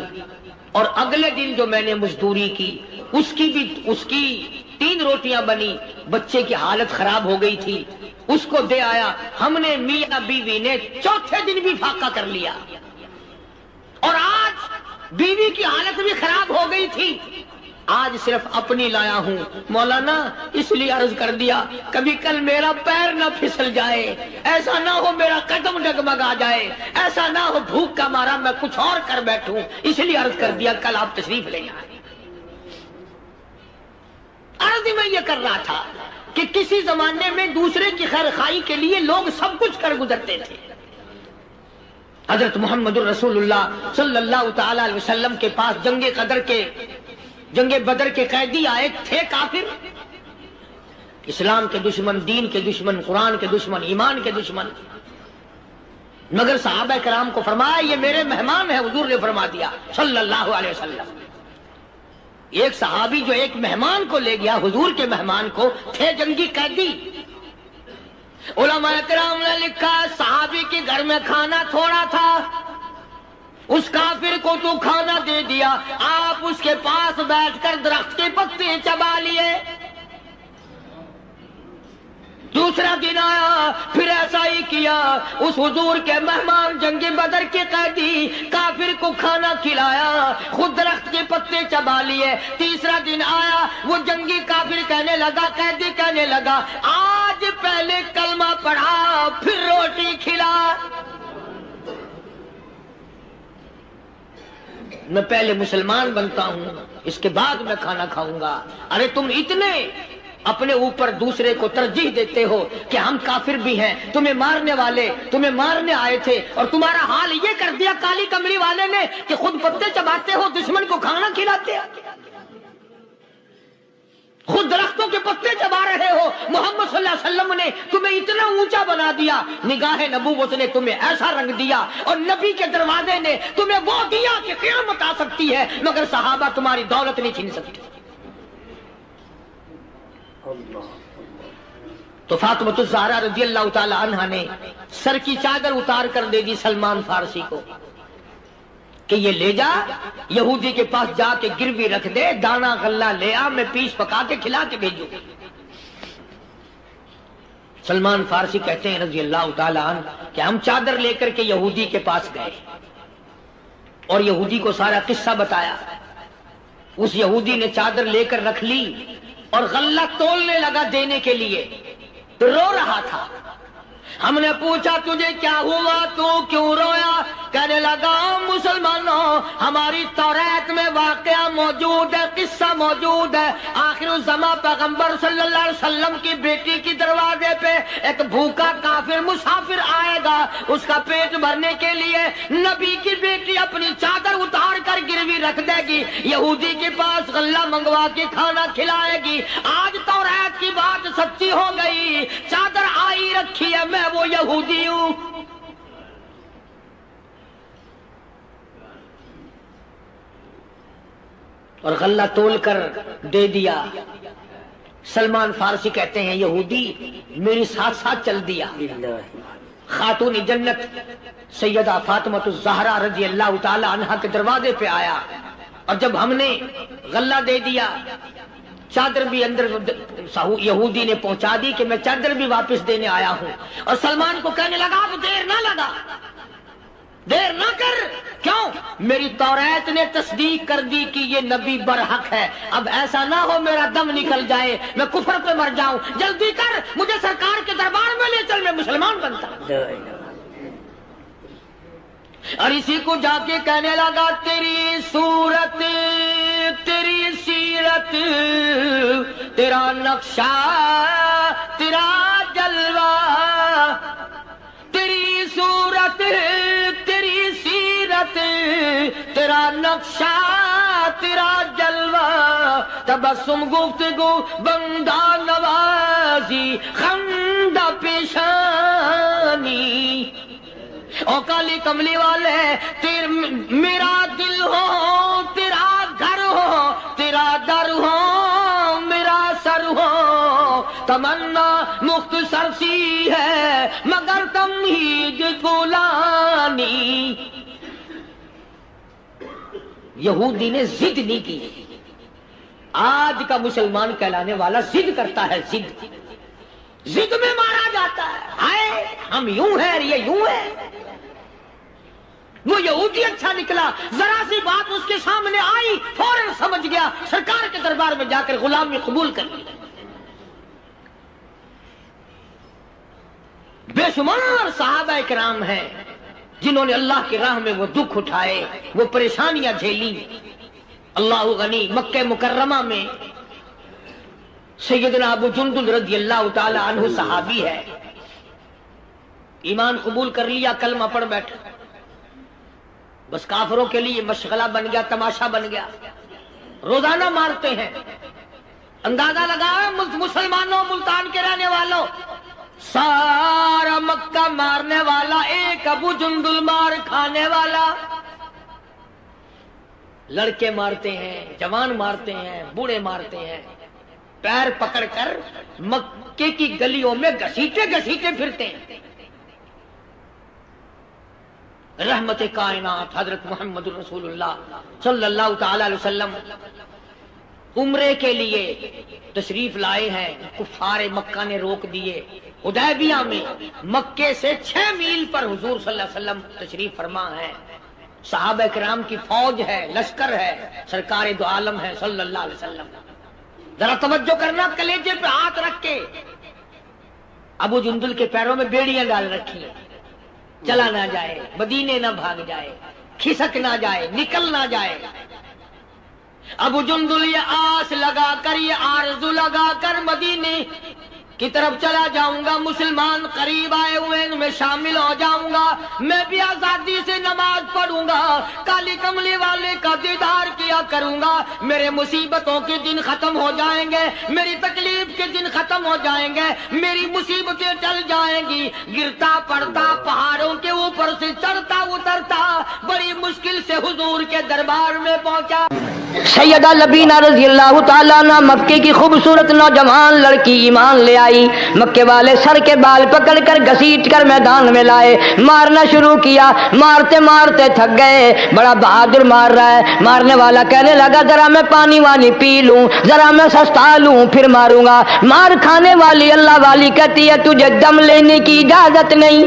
Speaker 1: اور اگلے دن جو میں نے مزدوری کی اس کی 3 روٹیاں بنی، بچے کی حالت خراب ہو گئی تھی، اس کو دے آیا۔ ہم نے میاں بیوی نے چوتھے دن بھی فاقہ کر لیا اور آج بیوی کی حالت بھی خراب ہو گئی تھی، آج صرف اپنی لایا ہوں۔ مولانا اس لیے عرض کر دیا کبھی کل میرا پیر نہ پھسل جائے، ایسا نہ ہو میرا قدم ڈگمگا جائے، ایسا نہ ہو بھوک کا مارا میں کچھ اور کر بیٹھوں، اس لیے عرض کر دیا کل آپ تشریف لے جائیں۔ عرض میں یہ کر رہا تھا کہ کسی زمانے میں دوسرے کی خیر خواہی کے لیے لوگ سب کچھ کر گزرتے تھے۔ حضرت محمد الرسول اللہ صلی اللہ تعالی علیہ وسلم کے پاس جنگ بدر کے قیدی آئے تھے، کافر، اسلام کے دشمن، دین کے دشمن، قرآن کے دشمن، ایمان کے دشمن، مگر صحابہ کرام کو فرمایا یہ میرے مہمان ہیں، حضور نے فرما دیا صلی اللہ علیہ وسلم۔ ایک صحابی جو ایک مہمان کو لے گیا، حضور کے مہمان کو، تھے جنگی قیدی۔ علماء کرام نے لکھا صحابی کے گھر میں کھانا تھوڑا تھا، اس کافر کو تو کھانا دے دیا، آپ اس کے پاس بیٹھ کر درخت کے پتے چبا لیے۔ دوسرا دن آیا پھر ایسا ہی کیا، اس حضور کے مہمان جنگ بدر کے قیدی کافر کو کھانا کھلایا، خود درخت کے پتے چبا لیے۔ تیسرا دن آیا وہ جنگی کافر کہنے لگا، قیدی کہنے لگا آج پہلے کلمہ پڑھا پھر روٹی کھلا، میں پہلے مسلمان بنتا ہوں اس کے بعد میں کھانا کھاؤں گا۔ ارے تم اتنے اپنے اوپر دوسرے کو ترجیح دیتے ہو کہ ہم کافر بھی ہیں، تمہیں مارنے آئے تھے، اور تمہارا حال یہ کر دیا کالی کمری والے نے کہ خود پتے چباتے ہو، دشمن کو کھانا کھلاتے ہو، خود درختوں کے پتے چبا رہے ہو۔ محمد صلی اللہ علیہ وسلم نے تمہیں اتنا اونچا بنا دیا، نگاہ نبوت نے تمہیں ایسا رنگ دیا، اور نبی کے دروازے نے تمہیں وہ دیا کہ قیامت آ سکتی ہے، مگر صحابہ تمہاری دولت نہیں چھین سکتے۔ تو فاطمہ الزہرا رضی اللہ تعالی عنہا نے سر کی چادر اتار کر دے دی سلمان فارسی کو کہ یہ لے جا، یہودی کے پاس جا کے گروی رکھ دے، دانا غلہ لے آ، میں پیس پکا کے کھلا کے بھیجوں۔ سلمان فارسی کہتے ہیں رضی اللہ تعالی عنہ کہ ہم چادر لے کر کے یہودی کے پاس گئے اور یہودی کو سارا قصہ بتایا۔ اس یہودی نے چادر لے کر رکھ لی اور غلہ تولنے لگا دینے کے لیے، تو رو رہا تھا۔ ہم نے پوچھا تجھے کیا ہوا، تو کیوں رویا؟ کہنے لگا مسلمانوں، ہماری توریت میں واقعہ موجود ہے، قصہ موجود ہے، آخر الزمان پیغمبر صلی اللہ علیہ وسلم کی بیٹی کی دروازے پہ ایک بھوکا کافر مسافر آئے گا، اس کا پیٹ بھرنے کے لیے نبی کی بیٹی اپنی چادر اتار کر گروی رکھ دے گی، یہودی کے پاس غلہ منگوا کے کھانا کھلائے گی۔ آج توریت کی بات سچی ہو گئی، چادر آئی رکھی ہے، میں وہ یہودی ہوں۔ اور غلہ تول کر دے دیا۔ سلمان فارسی کہتے ہیں یہودی میری ساتھ ساتھ چل دیا۔ خاتون جنت سیدہ فاطمہ الزہرا رضی اللہ تعالی عنہا کے دروازے پہ آیا، اور جب ہم نے غلہ دے دیا، چادر بھی اندر یہودی نے پہنچا دی کہ میں چادر بھی واپس دینے آیا ہوں، اور سلمان کو کہنے لگا اب دیر نہ لگا، دیر نہ کر، کیوں؟ میری توریت نے تصدیق کر دی کہ یہ نبی برحق ہے، اب ایسا نہ ہو میرا دم نکل جائے، میں کفر پہ مر جاؤں، جلدی کر، مجھے سرکار کے دربار میں لے چل، میں مسلمان بنتا۔ اور اسی کو جا کے کہنے لگا تیری صورت، تیری سیرت، تیرا نقشہ، تیرا جلوہ، تیری صورت، تیری سیرت، تیرا نقشہ، تیرا جلوہ، تبسم گفتگو بندہ نوازی، خندہ پیشانی، او کالی کملی والے، میرا دل ہو، تیرا گھر ہو، تیرا در ہو، میرا سر ہو، تمنا مختصر سی ہے مگر تمہید گولانی۔ یہودی نے ضد نہیں کی۔ آج کا مسلمان کہلانے والا ضد کرتا ہے، ضد میں مارا جاتا ہے، ہائے ہم یوں ہیں، یہ یوں ہے۔ وہ یہودی اچھا نکلا، ذرا سی بات اس کے سامنے آئی فوراً سمجھ گیا، سرکار کے دربار میں جا کر غلامی قبول کر لی۔ بے شمار صحابہ کرام ہیں جنہوں نے اللہ کی راہ میں وہ دکھ اٹھائے، وہ پریشانیاں جھیلی۔ اللہ غنی، مکہ مکرمہ میں سیدنا ابو جندل رضی اللہ تعالی عنہ صحابی ہے، ایمان قبول کر لیا، کلمہ پڑھ بیٹھا، بس کافروں کے لیے مشغلہ بن گیا، تماشا بن گیا، روزانہ مارتے ہیں۔ اندازہ لگاؤ مسلمانوں، ملتان کے رہنے والوں، سارا مکہ مارنے والا ایک ابو جندل مار کھانے والا۔ لڑکے مارتے ہیں، جوان مارتے ہیں، بوڑھے مارتے ہیں، پیر پکڑ کر مکے کی گلیوں میں گھسیٹے گھسیٹے پھرتے ہیں۔ رحمت کائنات حضرت محمد رسول اللہ صلی اللہ تعالی علیہ وسلم عمرے کے لیے تشریف لائے ہیں، کفار مکہ نے روک دیے۔ حدیبیہ میں مکے سے 6 میل پر حضور صلی اللہ علیہ وسلم تشریف فرما ہے، صحابہ کرام کی فوج ہے، لشکر ہے، سرکار دو عالم ہے صلی اللہ علیہ وسلم۔ ذرا توجہ کرنا، کلیجے پہ ہاتھ رکھ کے ابو جندل کے پیروں میں بیڑیاں ڈال رکھی ہیں، چلا نہ جائے، مدینے نہ بھاگ جائے، کھسک نہ جائے، نکل نہ جائے۔ ابو جندل یہ آس لگا کر یہ آرزو لگا کر مدینے کی طرف چلا جاؤں گا، مسلمان قریب آئے ہوئے ان میں شامل ہو جاؤں گا، میں بھی آزادی سے نماز پڑھوں گا، کالی کملی والے کا دیدار کیا کروں گا، میرے مصیبتوں کے دن ختم ہو جائیں گے، میری تکلیف کے دن ختم ہو جائیں گے، میری مصیبتیں ٹل جائیں گی۔ گرتا پڑتا پہاڑوں کے اوپر سے چڑھتا اترتا بڑی مشکل سے حضور کے دربار میں پہنچا۔ سیدہ لبینہ رضی اللہ تعالیٰ عنہ مکے کی خوبصورت نوجوان لڑکی ایمان لے آئی، مکے والے سر کے بال پکڑ کر گھسیٹ کر میدان میں لائے، مارنا شروع کیا، مارتے مارتے تھک گئے، بڑا بہادر مار رہا ہے، مارنے والا کہنے لگا ذرا میں پانی وانی پی لوں، ذرا میں سستا لوں پھر ماروں گا۔ مار کھانے والی اللہ والی کہتی ہے تجھے دم لینے کی اجازت نہیں،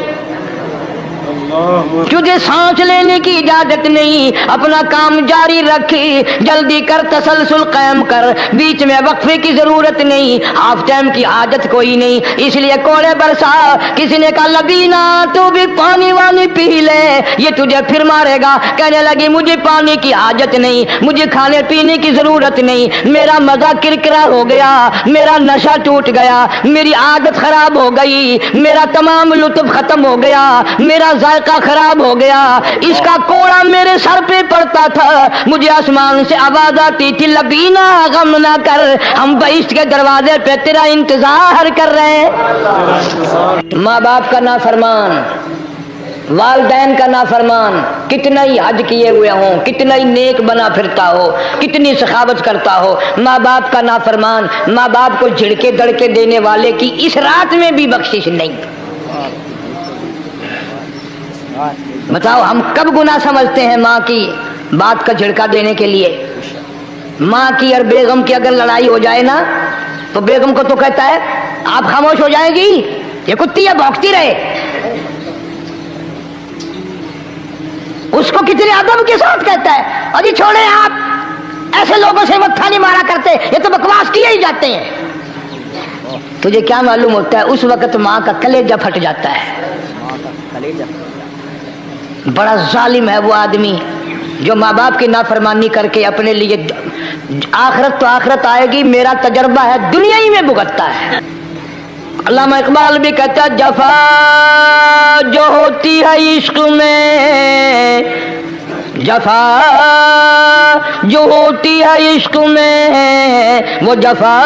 Speaker 1: تجھے سانس لینے کی اجازت نہیں، اپنا کام جاری رکھ، جلدی کر، تسلسل قائم کر، بیچ میں وقفے کی ضرورت نہیں، ہاف ٹائم کی عادت کوئی نہیں، اس لیے کوڑے برسا۔ کسی نے کہا لبینہ تو بھی پانی وانی پی لے، یہ تجھے پھر مارے گا۔ کہنے لگی مجھے پانی کی حاجت نہیں، مجھے کھانے پینے کی ضرورت نہیں، میرا مزہ کرکرا ہو گیا، میرا نشہ ٹوٹ گیا، میری عادت خراب ہو گئی، میرا تمام لطف ختم ہو گیا، میرا ذائقہ خراب ہو گیا، اس کا کوڑا میرے سر پہ پڑتا تھا، مجھے آسمان سے آواز آتی تھی لبینہ غم نہ کر، ہم بہشت کے دروازے پہ تیرا انتظار کر رہے ہیں۔ ماں باپ کا نافرمان، والدین کا نافرمان، کتنا ہی حج کیے ہوئے ہوں، کتنا ہی نیک بنا پھرتا ہو، کتنی سخاوت کرتا ہو، ماں باپ کا نافرمان، ماں باپ کو جھڑکے دڑکے دینے والے کی اس رات میں بھی بخشش نہیں۔ بتاؤ ہم کب گناہ سمجھتے ہیں ماں کی بات کا جھڑکا دینے کے لیے؟ ماں کی اور بیگم کی اگر لڑائی ہو جائے نا تو بیگم کو تو کہتا ہے آپ خاموش ہو جائیں گی، یہ کتی ہے بھونکتی رہے۔ اس کو کتنے ادب کے ساتھ کہتا ہے اور یہ چھوڑے آپ ایسے لوگوں سے متھا نہیں مارا کرتے، یہ تو بکواس کیے ہی جاتے ہیں۔ تجھے کیا معلوم ہوتا ہے اس وقت ماں کا کلیجہ پھٹ جاتا ہے۔ بڑا ظالم ہے وہ آدمی جو ماں باپ کی نافرمانی کر کے اپنے لیے آخرت تو آخرت آئے گی، میرا تجربہ ہے دنیا ہی میں بھگتتا ہے۔ علامہ اقبال بھی کہتا ہے جفا جو ہوتی ہے عشق میں، جفا جو ہوتی ہے عشق میں وہ جفا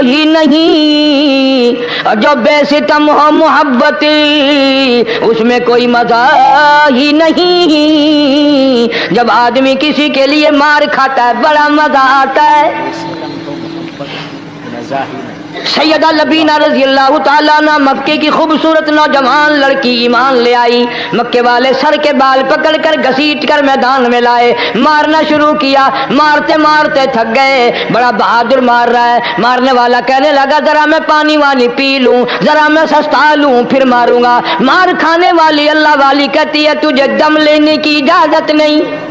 Speaker 1: ہی نہیں، اور جو بے ستم ہو محبت اس میں کوئی مزہ ہی نہیں۔ جب آدمی کسی کے لیے مار کھاتا ہے بڑا مزہ آتا ہے۔ سیدہ لبینہ رضی اللہ تعالیٰ عنہ مکے کی خوبصورت نوجوان لڑکی ایمان لے آئی، مکے والے سر کے بال پکڑ کر گھسیٹ کر میدان میں لائے، مارنا شروع کیا، مارتے مارتے تھک گئے، بڑا بہادر مار رہا ہے، مارنے والا کہنے لگا ذرا میں پانی وانی پی لوں، ذرا میں سستا لوں پھر ماروں گا۔ مار کھانے والی اللہ والی کہتی ہے تجھے دم لینے کی اجازت نہیں،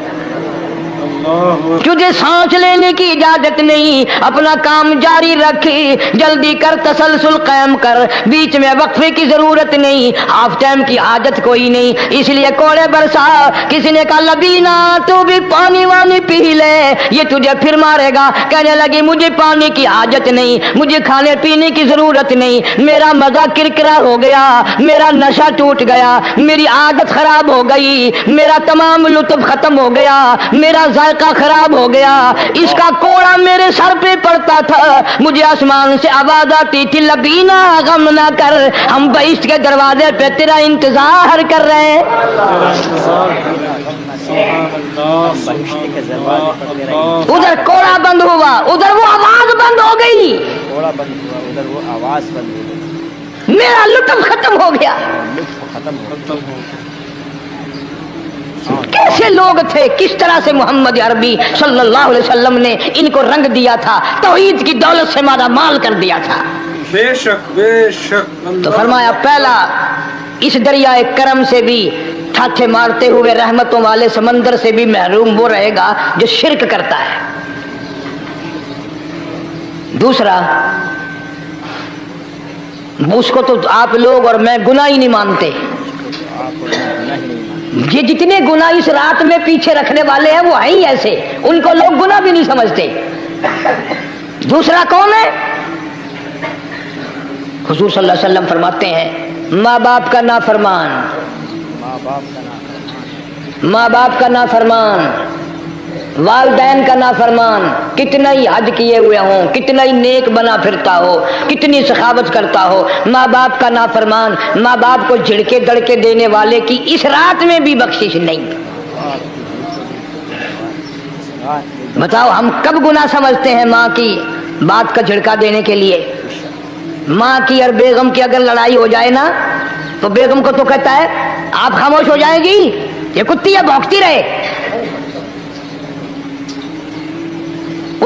Speaker 1: تجھے سانس لینے کی اجازت نہیں، اپنا کام جاری رکھ، جلدی کر، تسلسل قائم کر، بیچ میں وقفے کی ضرورت نہیں، ہاف ٹائم کی عادت کوئی نہیں، اس لیے کوڑے برسا۔ کسی نے کہا لبینہ تو بھی پانی وانی پی لے، یہ تجھے پھر مارے گا۔ کہنے لگی مجھے پانی کی حاجت نہیں، مجھے کھانے پینے کی ضرورت نہیں، میرا مزہ کرکرا ہو گیا، میرا نشہ ٹوٹ گیا، میری عادت خراب ہو گئی، میرا تمام لطف ختم ہو گیا، میرا ذائقہ خراب ہو گیا، اس کا کوڑا میرے سر پہ پڑتا تھا، مجھے آسمان سے آواز آتی تھی لبینہ غم نہ کر، ہم بہشت کے دروازے پہ تیرا انتظار کر رہے ہیں۔ ادھر کوڑا بند ہوا، ادھر وہ آواز بند ہو گئی، میرا لطف ختم ہو گیا۔ کیسے لوگ تھے، کس طرح سے محمد عربی صلی اللہ علیہ وسلم نے ان کو رنگ دیا تھا، توحید کی دولت سے مالا مال کر دیا تھا۔
Speaker 2: بے شک بے شک۔
Speaker 1: تو فرمایا پہلا اس دریائے کرم سے بھی ٹھاٹھے مارتے ہوئے رحمتوں والے سمندر سے بھی محروم وہ رہے گا جو شرک کرتا ہے۔ دوسرا اس کو تو آپ لوگ اور میں گناہ ہی نہیں مانتے، یہ جتنے گناہ اس رات میں پیچھے رکھنے والے ہیں وہ ہیں ہی ایسے، ان کو لوگ گناہ بھی نہیں سمجھتے۔ دوسرا کون ہے؟ حضور صلی اللہ علیہ وسلم فرماتے ہیں ماں باپ کا نافرمان، ماں باپ کا نافرمان، والدین کا نافرمان، کتنا ہی حج کیے ہوئے ہوں، کتنا ہی نیک بنا پھرتا ہو، کتنی سخاوت کرتا ہو، ماں باپ کا نافرمان، ماں باپ کو جھڑکے دڑکے دینے والے کی اس رات میں بھی بخشش نہیں۔ بتاؤ ہم کب گناہ سمجھتے ہیں ماں کی بات کا جھڑکا دینے کے لیے؟ ماں کی اور بیگم کی اگر لڑائی ہو جائے نا تو بیگم کو تو کہتا ہے آپ خاموش ہو جائیں گی، یہ کتی ہے بھونکتی رہے۔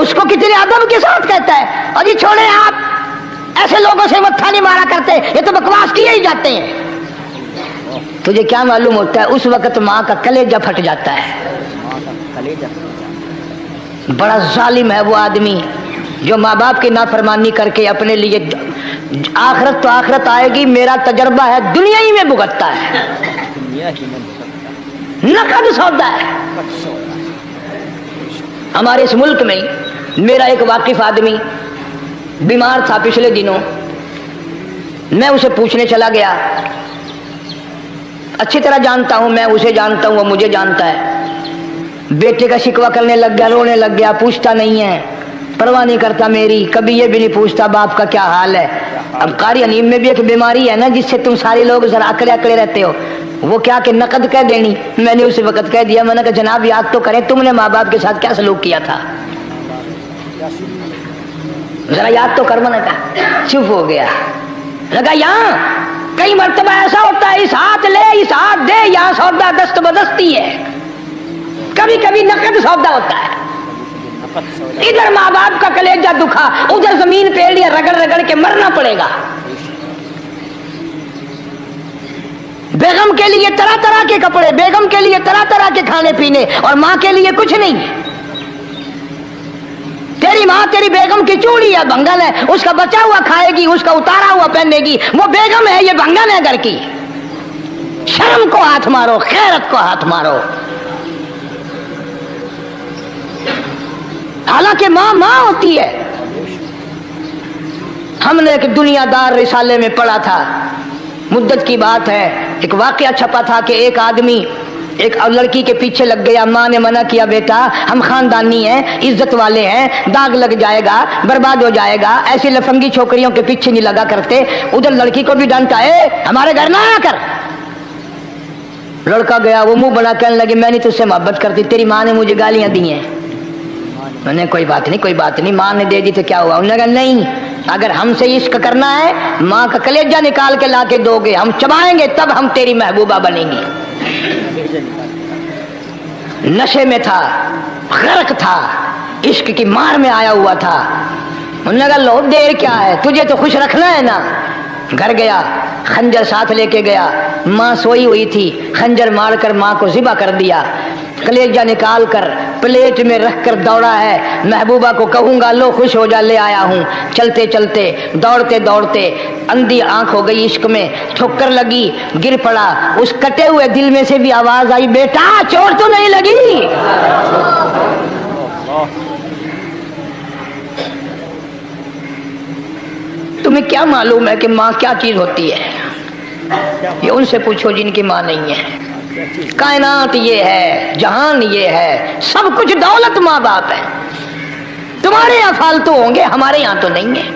Speaker 1: اس کو کتنے ادب کے ساتھ کہتا ہے اور یہ چھوڑے آپ ایسے لوگوں سے متھا نہیں مارا کرتے، یہ تو بکواس کیے ہی جاتے ہیں۔ تجھے کیا معلوم ہوتا ہے اس وقت ماں کا کلیجہ پھٹ جاتا ہے۔ بڑا ظالم ہے وہ آدمی جو ماں باپ کی نافرمانی کر کے اپنے لیے آخرت تو آخرت آئے گی، میرا تجربہ ہے دنیا ہی میں بھگتتا ہے، نقد سودا ہے۔ ہمارے اس ملک میں میرا ایک واقف آدمی بیمار تھا پچھلے دنوں، میں اسے پوچھنے چلا گیا، اچھی طرح جانتا ہوں، میں اسے جانتا ہوں، وہ مجھے جانتا ہے۔ بیٹے کا شکوہ کرنے لگ گیا، رونے لگ گیا، پوچھتا نہیں ہے، پرواہ نہیں کرتا میری، کبھی یہ بھی نہیں پوچھتا باپ کا کیا حال ہے۔ اب قاری حنیم میں بھی ایک بیماری ہے نا جس سے تم سارے لوگ ذرا اکڑے اکڑے رہتے ہو، وہ کیا کہ نقد کہہ دینی۔ میں نے اسی وقت کہہ دیا، میں نے کہا جناب یاد تو کریں تم نے ماں باپ کے ساتھ کیا سلوک کیا تھا، ذرا یاد تو کر۔ میں نے کہا چپ ہو گیا، لگا یہاں کئی مرتبہ ایسا ہوتا ہے اس ہاتھ لے اس ہاتھ دے، یہاں سودا دست بدستی ہے، کبھی کبھی نقد سودا ہوتا ہے۔ ادھر ماں باپ کا کلیجہ دکھا، ادھر زمین پہ لیا رگڑ رگڑ کے مرنا پڑے گا۔ بیگم کے لیے طرح طرح کے کپڑے، بیگم کے لیے طرح طرح کے کھانے پینے، اور ماں کے لیے کچھ نہیں۔ تیری ماں تیری بیگم کی چوڑی ہے، بنگل ہے، اس کا بچا ہوا کھائے گی، اس کا اتارا ہوا پہنے گی، وہ بیگم ہے، یہ بنگل ہے گھر کی۔ شرم کو ہاتھ مارو، خیرت کو ہاتھ مارو۔ حالانکہ ماں ماں ہوتی ہے۔ ہم نے ایک دنیا دار رسالے میں پڑھا تھا، مدت کی بات ہے، ایک واقعہ چھپا تھا کہ ایک آدمی ایک لڑکی کے پیچھے لگ گیا، ماں نے منع کیا بیٹا ہم خاندانی ہیں، عزت والے ہیں، داغ لگ جائے گا، برباد ہو جائے گا، ایسی لفنگی چھوکریوں کے پیچھے نہیں لگا کرتے۔ ادھر لڑکی کو بھی ڈانٹا، ہمارے گھر نہ آیا کر۔ لڑکا گیا، وہ منہ بنا کہنے لگی میں نہیں تجھ سے محبت کرتی، تیری ماں نے مجھے گالیاں دی ہیں۔ میں نے کوئی بات نہیں کوئی بات نہیں، ماں نے دے دی تو کیا ہوا؟ انہوں نے کہا نہیں، اگر ہم سے عشق کرنا ہے ماں کا کلیجہ نکال کے لا کے دو گے، ہم چبائیں گے تب ہم تیری محبوبہ بنیں گی۔ نشے میں تھا، غرق تھا، عشق کی مار میں آیا ہوا تھا۔ انہوں نے کہا لو دیر کیا ہے، تجھے تو خوش رکھنا ہے نا۔ گھر گیا، خنجر ساتھ لے کے گیا، ماں سوئی ہوئی تھی، خنجر مار کر ماں کو ذبح کر دیا، کلیجہ نکال کر پلیٹ میں رکھ کر دوڑا ہے، محبوبہ کو کہوں گا لو خوش ہو جا، لے آیا ہوں۔ چلتے چلتے دوڑتے دوڑتے اندھی آنکھ ہو گئی عشق میں، ٹھوکر لگی، گر پڑا، اس کٹے ہوئے دل میں سے بھی آواز آئی بیٹا چوٹ تو نہیں لگی؟ تمہیں کیا معلوم ہے کہ ماں کیا چیز ہوتی ہے؟ یہ ان سے پوچھو جن کی ماں نہیں ہے۔ کائنات یہ ہے، جہان یہ ہے، سب کچھ دولت ماں باپ ہے۔ تمہارے یہاں فالتو ہوں گے، ہمارے یہاں تو نہیں ہے۔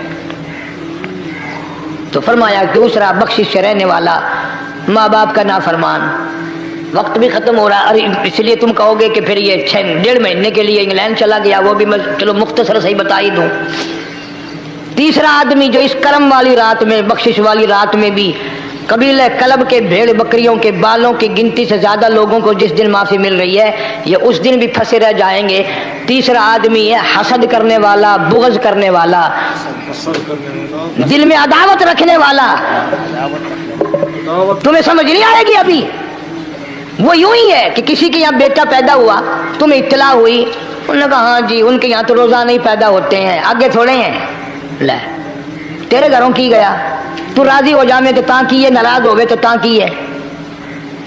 Speaker 1: تو فرمایا دوسرا بخشش سے رہنے والا ماں باپ کا نافرمان۔ وقت بھی ختم ہو رہا، اور اس لیے تم کہو گے کہ پھر یہ 1.5 مہینے کے لیے انگلینڈ چلا گیا، وہ بھی میں چلو مختصر سے ہی بتا ہی دوں۔ تیسرا آدمی جو اس کرم والی رات میں، بخشش والی رات میں بھی قبیلہ کلب کے بھیڑ بکریوں کے بالوں کی گنتی سے زیادہ لوگوں کو جس دن معافی مل رہی ہے، یہ اس دن بھی پھنسے رہ جائیں گے۔ تیسرا آدمی ہے حسد کرنے والا، بغض کرنے والا، دل میں عداوت رکھنے والا۔ تمہیں سمجھ نہیں آئے گی ابھی۔ وہ یوں ہی ہے کہ کسی کے یہاں بیٹا پیدا ہوا، تمہیں اطلاع ہوئی، انہوں نے کہا ہاں جی ان کے یہاں تو روزانہ ہی پیدا ہوتے ہیں، آگے تھوڑے ہیں۔ لے تیرے گھروں کی گیا، تو راضی ہو جا میں تو تاں کی ہے، ناراض ہوئے تو تاں کی ہے۔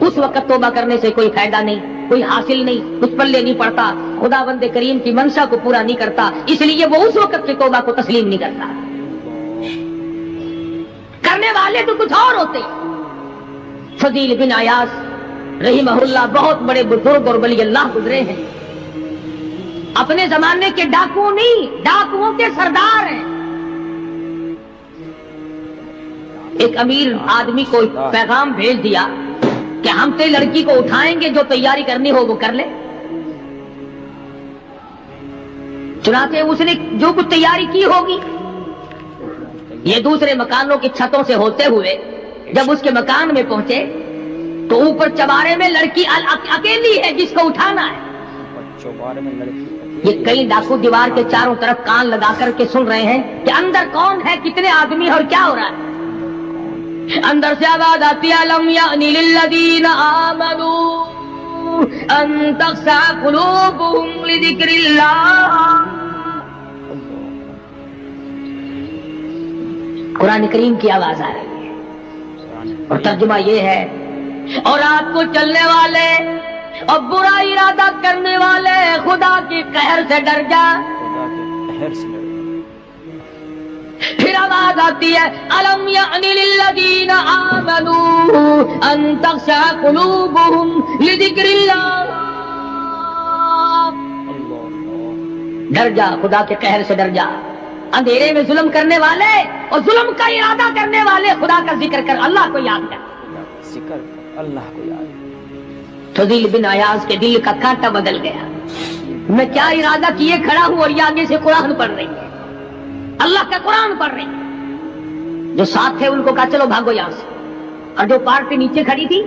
Speaker 1: اس وقت توبہ کرنے سے کوئی فائدہ نہیں، کوئی حاصل نہیں، کچھ پلے نہیں پڑتا، خدا بند کریم کی منشا کو پورا نہیں کرتا، اس لیے وہ اس وقت کی توبہ کو تسلیم نہیں کرتا۔ کرنے والے تو کچھ اور ہوتے ہیں۔ فضیل بن عیاض رحمہ اللہ بہت بڑے بزرگ اور ولی اللہ گزرے ہیں، اپنے زمانے کے ڈاکو نہیں، ڈاکوؤں کے سردار ہیں۔ ایک امیر آدمی کو پیغام بھیج دیا کہ ہم تے لڑکی کو اٹھائیں گے، جو تیاری کرنی ہو وہ کر لے۔ چنانچہ اس نے جو کچھ تیاری کی ہوگی، یہ دوسرے مکانوں کی چھتوں سے ہوتے ہوئے جب اس کے مکان میں پہنچے تو اوپر چوارے میں لڑکی اکیلی ہے جس کو اٹھانا ہے۔ یہ کئی ڈاکو دیوار کے چاروں طرف کان لگا کر کے سن رہے ہیں کہ اندر کون ہے، کتنے آدمی اور کیا ہو رہا ہے۔ اندر سے آواز آتی ہے لم یعنی للذین آمنوا ان تخشع قلوبهم لذکر اللہ۔ قرآن کریم کی آواز آ رہی ہے اور ترجمہ یہ ہے، اور رات کو چلنے والے اور برا ارادہ کرنے والے خدا کے قہر سے ڈر جا۔ پھر آواز آتی ہے الم یعنی للذین آمنوا ان تخشع قلوبهم لذکر اللہ۔ ڈر جا، خدا کے قہر سے ڈر جا۔ اندھیرے میں ظلم کرنے والے اور ظلم کا ارادہ کرنے والے خدا کا ذکر کر، اللہ کو یاد کر،
Speaker 3: ذکر کر، اللہ کو یاد۔
Speaker 1: فضیل بن عیاض کے دل کا کانٹا بدل گیا، میں کیا ارادہ کیے کھڑا ہوں اور یہ آگے سے قرآن پڑھ رہی ہے، اللہ کا قرآن پڑھ رہی ہے۔ جو ساتھ تھے ان کو کہا چلو بھاگو یہاں سے، اور جو پارٹی نیچے کھڑی تھی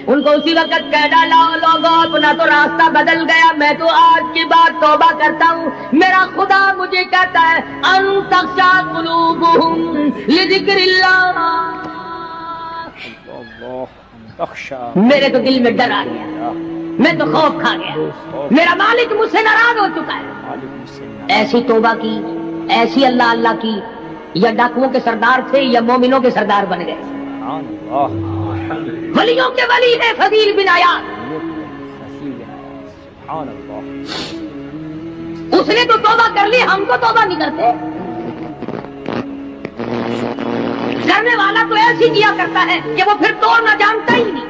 Speaker 1: ان کو اسی وقت کہہ ڈالا لوگوں اپنا تو راستہ بدل گیا، میں تو آج کے بعد توبہ کرتا ہوں، میرا خدا مجھے کہتا ہے ان تخشع قلوبهم لذکر اللہ۔ میرے تو دل میں ڈر آ گیا، میں تو خوف کھا گیا، میرا مالک مجھ سے ناراض ہو چکا ہے۔ ایسی توبہ کی، ایسی اللہ اللہ کی، یا ڈاکوؤں کے سردار تھے یا مومنوں کے سردار بن گئے۔ ولیوں کے ولی ہے فضیل بن عیاض۔ اس نے تو توبہ کر لی، ہم تو توبہ نہیں کرتے۔ کرنے والا تو ایسی کیا کرتا ہے کہ وہ پھر توڑنا جانتا ہی نہیں۔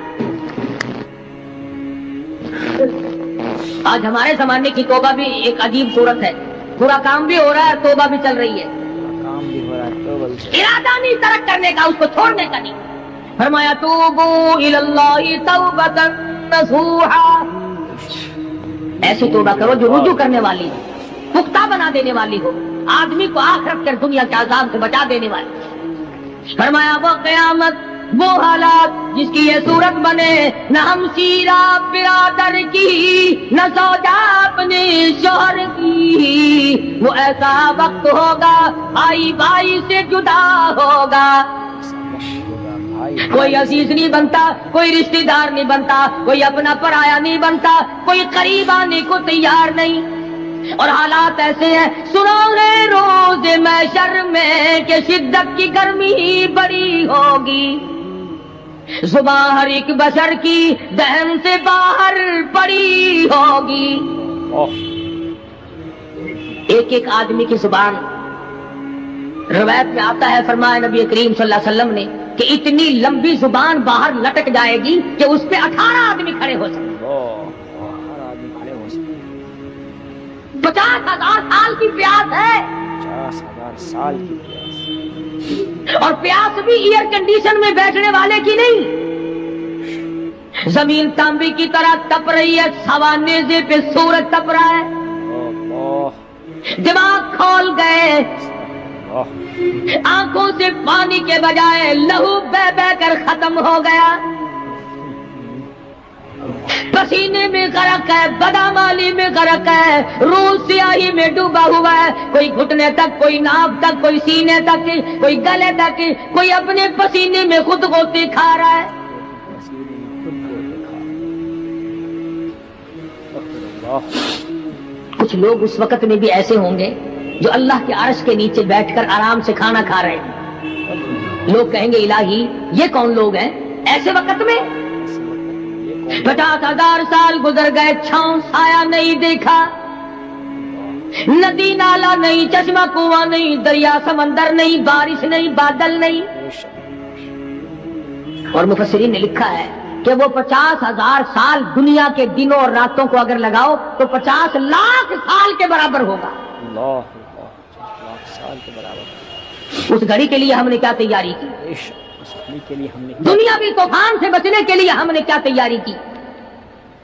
Speaker 1: آج ہمارے زمانے کی توبہ بھی ایک عجیب صورت ہے، برا کام بھی ہو رہا ہے، توبہ بھی چل رہی ہے۔ ارادہ نہیں ترک کرنے کا، اس کو چھوڑنے کا نہیں۔ فرمایا توبو الی اللہ توبۃ نصوحا، ایسی توبہ کرو جو رجوع کرنے والی ہو، پختہ بنا دینے والی ہو، آدمی کو آخرت کے دنیا کے عذاب سے بچا دینے والی۔ فرمایا وہ قیامت، وہ حالات جس کی یہ صورت بنے، نہ ہمشیرہ برادر کی، نہ زوجہ اپنے شوہر کی، وہ ایسا وقت ہوگا بھائی بھائی سے جدا ہوگا، کوئی عزیز نہیں بنتا، کوئی رشتہ دار نہیں بنتا، کوئی اپنا پرایا نہیں بنتا، کوئی قریب آنے کو تیار نہیں۔ اور حالات ایسے ہیں، سنو گے روز محشر میں کہ شدت کی گرمی بڑی ہوگی، زبان ہر ایک بشر کی دہن سے باہر پڑی ہوگی۔ ایک ایک آدمی کی زبان، روایت میں آتا ہے، فرمایا نبی کریم صلی اللہ علیہ وسلم نے کہ اتنی لمبی زبان باہر لٹک جائے گی کہ اس پہ 18 آدمی کھڑے ہو سکتے، 50,000 سال کی پیاس ہے،
Speaker 3: 50,000 سال کی پیاس،
Speaker 1: اور پیاس بھی ایئر کنڈیشن میں بیٹھنے والے کی نہیں، زمین تانبے کی طرح تپ رہی ہے، ہوا نیزے پہ سورج تپ رہا ہے، دماغ کھول گئے، آنکھوں سے پانی کے بجائے لہو بہ بہ کر ختم ہو گیا، پسینے میں غرق ہے، بدامالی میں غرق ہے، روح سیاہی میں ڈوبا ہوا ہے، کوئی گھٹنے تک، کوئی ناف تک، کوئی سینے تک، کوئی گلے تک، کوئی اپنے پسینے میں خود غوطے کھا رہا ہے۔ کچھ لوگ اس وقت میں بھی ایسے ہوں گے جو اللہ کے عرش کے نیچے بیٹھ کر آرام سے کھانا کھا رہے ہیں، لوگ کہیں گے الہی یہ کون لوگ ہیں ایسے وقت میں؟ 50,000 سال گزر گئے، چھاؤں سایہ نہیں دیکھا، ندی نالا نہیں، چشمہ کنواں نہیں، دریا سمندر نہیں، بارش نہیں، بادل نہیں۔ اور مفسرین نے لکھا ہے کہ وہ 50,000 سال دنیا کے دنوں اور راتوں کو اگر لگاؤ تو 50 لاکھ سال کے برابر ہوگا۔
Speaker 3: اللہ 50 لاکھ سال کے برابر۔
Speaker 1: اس گھڑی کے لیے ہم نے کیا تیاری کی؟
Speaker 3: اس گھڑی کے لیے ہم نے
Speaker 1: دنیاوی طوفان سے بچنے کے لیے ہم نے کیا تیاری کی؟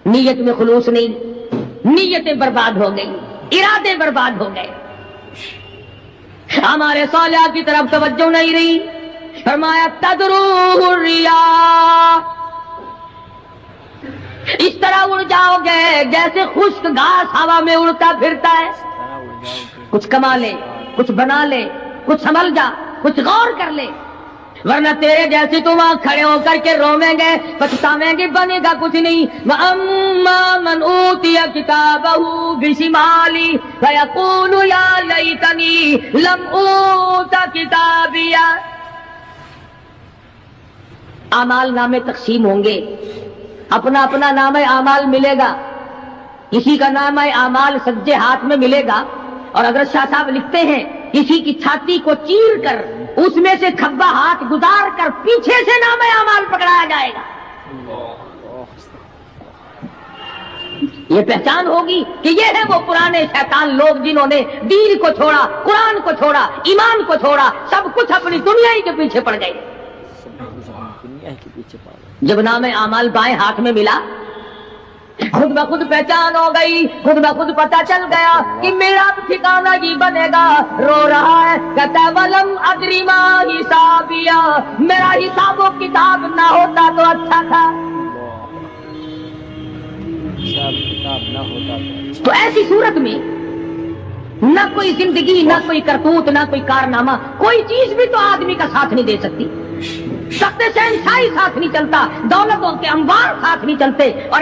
Speaker 1: نیت میں خلوص نہیں، نیتیں برباد ہو گئی، ارادے برباد ہو گئے، ہمارے صالحہ کی طرف توجہ نہیں رہی۔ فرمایا تدروہ الریاح، اس طرح اڑ جاؤ گے جیسے خشک گھاس ہوا میں اڑتا پھرتا ہے۔ کچھ کما لے، کچھ بنا لے، کچھ سنبھل جا، کچھ غور کر لے، ورنہ تیرے جیسے تم وہاں کھڑے ہو کر کے رویں گے، پچھتاویں گے، بنے گا کچھ نہیں۔ وَأَمَّا مَنْ أُوتِيَ كِتَابَهُ بِشِمَالِهِ فَيَقُولُ يَا لَيْتَنِي لَمْ أُوتَ كِتَابِيَهْ۔ اعمال نامے تقسیم ہوں گے، اپنا اپنا نام اعمال ملے گا، کسی کا نام اعمال سجے ہاتھ میں ملے گا، اور حضرت شاہ صاحب لکھتے ہیں کسی کی چھاتی کو چیر کر اس میں سے کھبا ہاتھ گزار کر پیچھے سے نام اعمال پکڑایا جائے گا۔ یہ پہچان ہوگی کہ یہ ہے وہ پرانے شیطان لوگ جنہوں نے دین کو چھوڑا، قرآن کو چھوڑا، ایمان کو چھوڑا، سب کچھ اپنی دنیا ہی کے پیچھے پڑ گئے۔
Speaker 3: دنیا کے پیچھے پا گئے۔
Speaker 1: جب نام اعمال بائیں ہاتھ میں ملا، خود بخود پہچان ہو گئی، خود بخود پتہ چل گیا کہ میرا ٹھکانہ ہی بنے گا۔ رو رہا ہے کہتا ولم ادری ما حسابیا، میرا حساب و کتاب نہ ہوتا تو اچھا تھا۔
Speaker 3: حساب کتاب نہ ہوتا
Speaker 1: تو ایسی صورت میں نہ کوئی زندگی، نہ کوئی کرتوت، نہ کوئی کارنامہ، کوئی چیز بھی تو آدمی کا ساتھ نہیں دے سکتی۔ تخت شہنشاہی ساتھ نہیں چلتا، دولتوں کے انبار ساتھ نہیں چلتے، اور